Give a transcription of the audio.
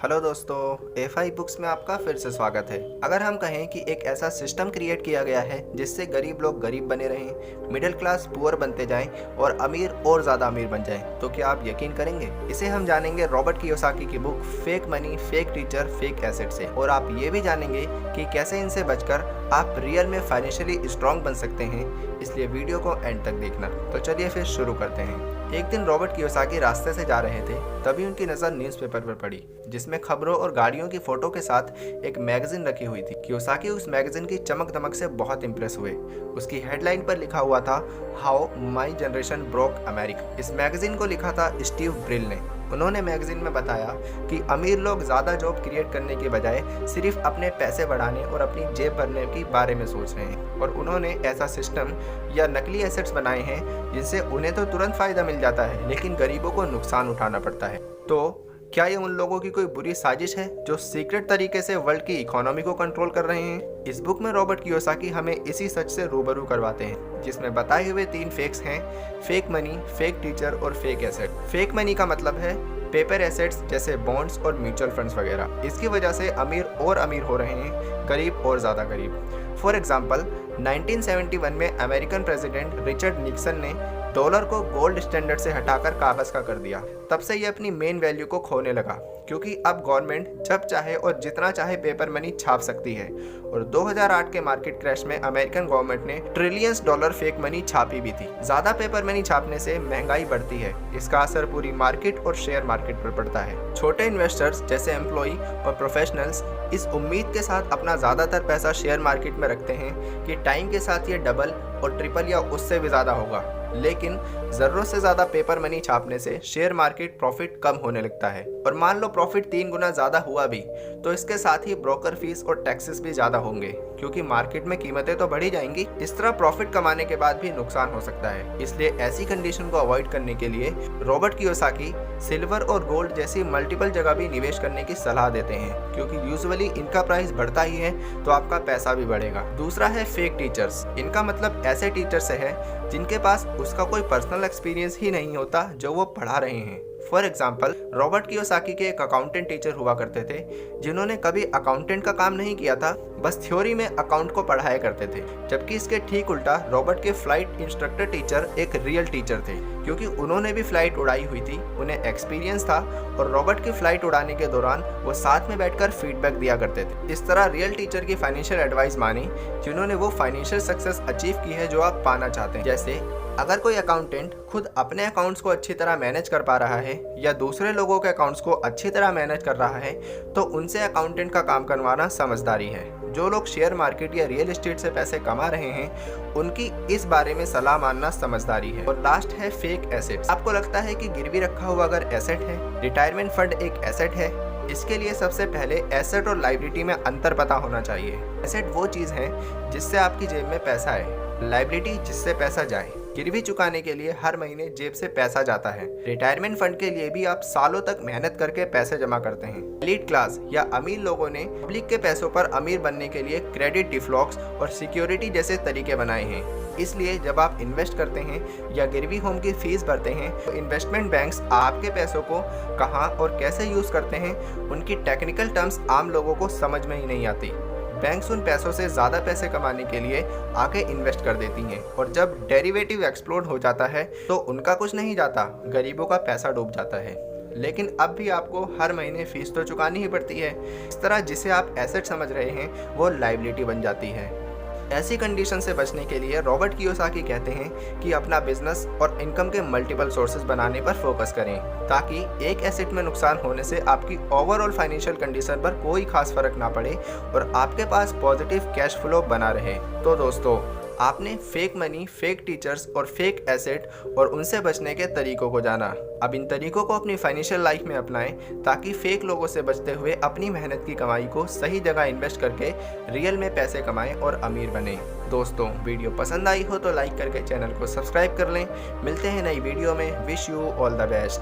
Hello दोस्तों, FI books में आपका फिर से स्वागत है। अगर हम कहें कि एक ऐसा सिस्टम क्रिएट किया गया है जिससे गरीब लोग गरीब बने रहें, मिडिल क्लास पुअर बनते जाएं और अमीर और ज़्यादा अमीर बन जाएं, तो क्या आप यकीन करेंगे? इसे हम जानेंगे रॉबर्ट कियोसाकी की book fake money, fake teacher, fake asset से। और आप ये भी जानेंगे कि कैसे इनसे बचकर आप रियल में फाइनेंशियली स्ट्रॉन्ग बन सकते हैं। इसलिए वीडियो को एंड तक देखना। तो चलिए फिर शुरू करते हैं। एक दिन रॉबर्ट कियोसाकी रास्ते से जा रहे थे, तभी उनकी नज़र न्यूज़पेपर पर पड़ी जिसमें खबरों और गाड़ियों की फोटो के साथ एक मैगजीन रखी हुई थी। कियोसाकी उस मैगजीन की चमक दमक से बहुत इंप्रेस हुए। उसकी हेडलाइन पर लिखा हुआ था, how my generation broke America. इस मैगजीन को लिखा था स्टीव ब्रिल ने। उन्होंने मैगजीन में बताया कि अमीर लोग ज़्यादा जॉब क्रिएट करने के बजाय सिर्फ अपने पैसे बढ़ाने और अपनी जेब भरने के बारे में सोच रहे हैं, और उन्होंने ऐसा सिस्टम या नकली एसेट्स बनाए हैं जिनसे उन्हें तो तुरंत फ़ायदा मिल जाता है, लेकिन गरीबों को नुकसान उठाना पड़ता है। तो क्या ये उन लोगों की कोई बुरी साजिश है जो सीक्रेट तरीके से वर्ल्ड की इकोनॉमी को कंट्रोल कर रहे हैं? इस बुक में रॉबर्ट कियोसाकी हमें इसी सच से रूबरू करवाते हैं, जिसमें बताए हुए 3 फेक्स हैं: फेक मनी, फेक टीचर और फेक एसेट। फेक मनी का मतलब है पेपर एसेट्स जैसे बॉन्ड्स और म्यूचुअल फंड्स वगैरह। इसकी वजह से अमीर और अमीर हो रहे हैं, गरीब और ज़्यादा गरीब। फॉर एग्जाम्पल, 1971 में अमेरिकन प्रेसिडेंट रिचर्ड निक्सन ने डॉलर को गोल्ड स्टैंडर्ड से हटाकर कागज का कर दिया। तब से ये अपनी मेन वैल्यू को खोने लगा, क्योंकि अब गवर्नमेंट जब चाहे और जितना चाहे पेपर मनी छाप सकती है। और 2008 के मार्केट क्रैश में अमेरिकन गवर्नमेंट ने ट्रिलियंस डॉलर फेक मनी छापी भी थी। ज्यादा पेपर मनी छापने से महंगाई बढ़ती है। इसका असर पूरी मार्केट और शेयर मार्केट पर पड़ता है। छोटे इन्वेस्टर्स जैसे एम्प्लॉय और प्रोफेशनल्स इस उम्मीद के साथ अपना ज्यादातर पैसा शेयर मार्केट में रखते हैं कि टाइम के साथ ये डबल और ट्रिपल या उससे भी ज्यादा होगा। लेकिन जरूरत से ज्यादा पेपर मनी छापने से शेयर मार्केट प्रॉफिट कम होने लगता है, और मान लो प्रॉफिट 3 गुना ज्यादा हुआ भी, तो इसके साथ ही ब्रोकर फीस और टैक्सेस भी ज्यादा होंगे, क्योंकि मार्केट में कीमतें तो बढ़ी जाएंगी। इस तरह प्रॉफिट कमाने के बाद भी नुकसान हो सकता है। इसलिए ऐसी कंडीशन को अवॉइड करने के लिए रॉबर्ट कियोसाकी सिल्वर और गोल्ड जैसी मल्टीपल जगह भी निवेश करने की सलाह देते हैं, क्योंकि यूजुअली इनका प्राइस बढ़ता ही है तो आपका पैसा भी बढ़ेगा। दूसरा है फेक टीचर्स। इनका मतलब ऐसे टीचर से है जिनके पास उसका कोई पर्सनल एक्सपीरियंस ही नहीं होता जो वो पढ़ा रहे हैं। फॉर एग्जाम्पल, रॉबर्ट कियोसाकी के एक अकाउंटेंट टीचर हुआ करते थे जिन्होंने कभी अकाउंटेंट का काम नहीं किया था, बस थ्योरी में अकाउंट को पढ़ाया करते थे। जबकि इसके ठीक उल्टा रॉबर्ट के फ्लाइट इंस्ट्रक्टर टीचर एक रियल टीचर थे, क्योंकि उन्होंने भी फ्लाइट उड़ाई हुई थी, उन्हें एक्सपीरियंस था, और रॉबर्ट की फ्लाइट उड़ाने के दौरान वो साथ में बैठकर फीडबैक दिया करते थे। इस तरह रियल टीचर की फाइनेंशियल एडवाइस मानी जिन्होंने वो फाइनेंशियल सक्सेस अचीव की है जो आप पाना चाहते हैं। जैसे अगर कोई अकाउंटेंट खुद अपने अकाउंट्स को अच्छी तरह मैनेज कर पा रहा है या दूसरे लोगों के अकाउंट्स को अच्छी तरह मैनेज कर रहा है, तो उनसे अकाउंटेंट का काम करवाना समझदारी है। जो लोग शेयर मार्केट या रियल एस्टेट से पैसे कमा रहे हैं, उनकी इस बारे में सलाह मानना समझदारी है। और लास्ट है फेक एसेट्स। आपको लगता है कि गिरवी रखा हुआ अगर एसेट है, रिटायरमेंट फंड एक एसेट है? इसके लिए सबसे पहले एसेट और लायबिलिटी में अंतर पता होना चाहिए। एसेट वो चीज़ है जिससे आपकी जेब में पैसा है, लायबिलिटी जिससे पैसा जाए। गिरवी चुकाने के लिए हर महीने जेब से पैसा जाता है। रिटायरमेंट फंड के लिए भी आप सालों तक मेहनत करके पैसे जमा करते हैं। एलीट क्लास या अमीर लोगों ने पब्लिक के पैसों पर अमीर बनने के लिए क्रेडिट डिफॉल्ट्स और सिक्योरिटी जैसे तरीके बनाए हैं। इसलिए जब आप इन्वेस्ट करते हैं या गिरवी होम की फीस भरते हैं, तो इन्वेस्टमेंट बैंक्स आपके पैसों को कहाँ और कैसे यूज़ करते हैं, उनकी टेक्निकल टर्म्स आम लोगों को समझ में ही नहीं आती। बैंक्स उन पैसों से ज़्यादा पैसे कमाने के लिए आगे इन्वेस्ट कर देती हैं, और जब डेरिवेटिव एक्सप्लोड हो जाता है तो उनका कुछ नहीं जाता, गरीबों का पैसा डूब जाता है। लेकिन अब भी आपको हर महीने फीस तो चुकानी ही पड़ती है। इस तरह जिसे आप एसेट समझ रहे हैं वो लायबिलिटी बन जाती है। ऐसी कंडीशन से बचने के लिए रॉबर्ट कियोसाकी कहते हैं कि अपना बिजनेस और इनकम के मल्टीपल सोर्सेज बनाने पर फोकस करें, ताकि एक एसेट में नुकसान होने से आपकी ओवरऑल फाइनेंशियल कंडीशन पर कोई खास फर्क ना पड़े और आपके पास पॉजिटिव कैश फ्लो बना रहे। तो दोस्तों, आपने फेक मनी, फेक टीचर्स और फेक एसेट और उनसे बचने के तरीकों को जाना। अब इन तरीकों को अपनी फाइनेंशियल लाइफ में अपनाएं, ताकि फेक लोगों से बचते हुए अपनी मेहनत की कमाई को सही जगह इन्वेस्ट करके रियल में पैसे कमाएं और अमीर बने। दोस्तों, वीडियो पसंद आई हो तो लाइक करके चैनल को सब्सक्राइब कर लें। मिलते हैं नई वीडियो में। Wish you all the best.